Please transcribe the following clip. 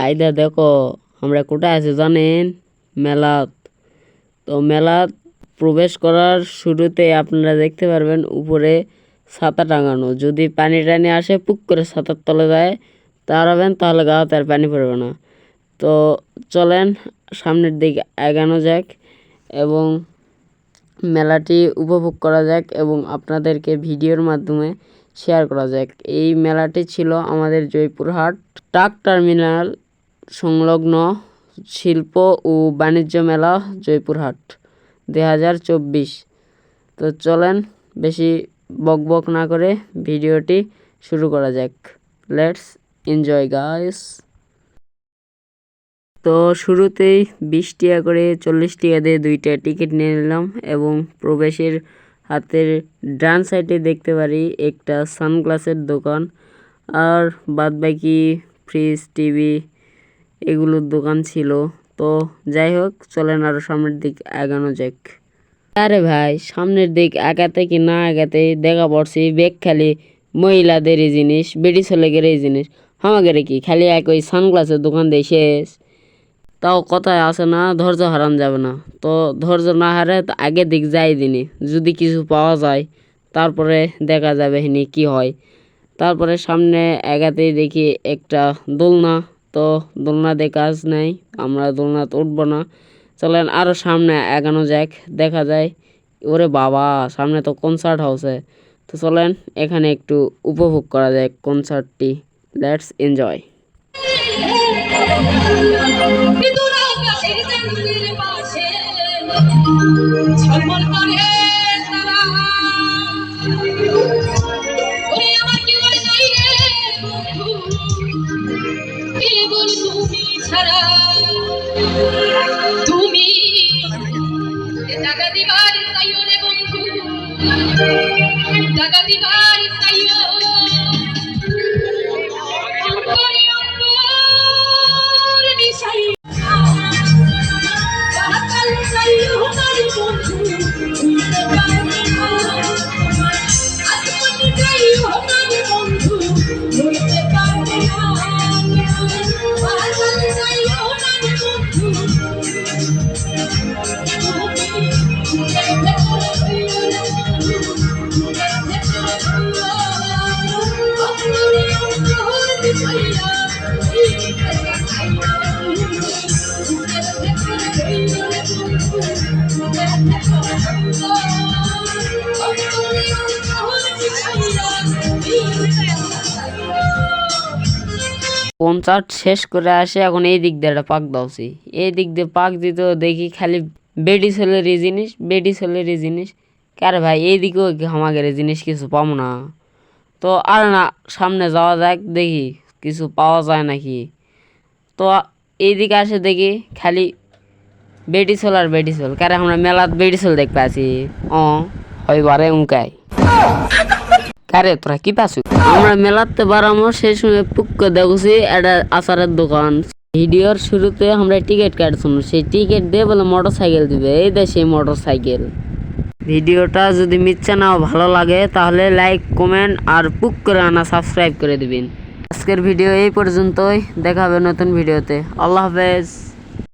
আইদা দেখো আমরা কোথায় আছি জানেন? মেলাত। তো মেলাত প্রবেশ করার শুরুতে আপনারা দেখতে পারবেন উপরে ছাতা টাঙানো। যদি পানি টানি আসে পুক করে ছাতার তলে যায় দাঁড়াবেন, তাহলে গাওয়াতে আর পানি পড়বে না। তো চলেন সামনের দিকে এগানো যাক এবং মেলাটি উপভোগ করা যাক এবং আপনাদেরকে ভিডিওর মাধ্যমে শেয়ার করা যাক। এই মেলাটি ছিল আমাদের জয়পুরহাট ট্রাক টার্মিনাল সংলগ্ন শিল্প ও বাণিজ্য মেলা জয়পুরহাট 2024। তো চলেন বেশি বকবক না করে ভিডিওটি শুরু করা যাক। Let's enjoy guys. তো শুরুতেই 20 টাকা করে 40 টাকা দিয়ে 2টা টিকিট নিয়ে নিলাম এবং প্রবেশের হাতের ডান সাইডে দেখতে পারি একটা সানগ্লাসের দোকান, আর বাদবাকি ফ্রিজ টিভি এগুলোর দোকান ছিল। তো যাই হোক চলেন আরও সামনের দিক এগানো যাক। আরে ভাই সামনের দিক আগাতে কি না আগাতে দেখা পড়ছি বেগ খালি মহিলাদেরই জিনিস, বেটি ছেলেগেরই জিনিস, আমাদের কি খালি এক ওই সানগ্লাসের দোকান দিয়ে শেষ। তাও কথায় আসে না ধৈর্য হারান যাবে না। তো ধৈর্য না হারে আগের দিক যাই দিনই, যদি কিছু পাওয়া যায় তারপরে দেখা যাবে হিনি কি হয়। তারপরে সামনে এগাতেই দেখি একটা দোলনা। তো দোলনা দিয়ে কাজ নেই, আমরা দোলনাতে উঠবো না। চলেন আরও সামনে এগানো যাক, দেখা যায় ওরে বাবা সামনে তো কনসার্ট হাউসে। তো চলেন এখানে একটু উপভোগ করা যায় কনসার্টটি। Let's enjoy. তুমি টাকা দিবার চাইও রে বন্ধু, টাকা দিবার চাইও, কনসার্ট শেষ করে আসে এখন এই দিক দিয়ে একটা পাক দাওছি, এই দিক দিয়ে পাক দিতে দেখি খালি বেডি ছেলেরই জিনিস, বেডি ছেলেরই জিনিস। কারে ভাই এইদিকেও আমাদের জিনিস কিছু পাবো না। তো আর না সামনে যাওয়া যাক দেখি কিছু পাওয়া যায় নাকি। তো এইদিকে আসে দেখি খালি বেডি ছেল আর বেডি ছেল। কারে আমরা মেলাত বেডি ছেল দেখতে আছি হইবারে উঙ্কাই। কারে তোরা কি পাচ্ছ? আমরা মেলাতে বাড়ামো সেই সময় পুক্ক দেখছি একটা আচারের দোকান। ভিডিওর শুরুতে আমরা টিকিট কাটছি, সেই টিকিট দিয়ে বলে মোটর সাইকেল দিবে, এই দেয় সেই মোটর সাইকেল। ভিডিওটা যদি মিথ্যা নাও ভালো লাগে তাহলে লাইক কমেন্ট আর পুক করে আনা সাবস্ক্রাইব করে দিবেন। আজকের ভিডিও এই পর্যন্তই, দেখা হবে নতুন ভিডিওতে। আল্লাহ হাফেজ।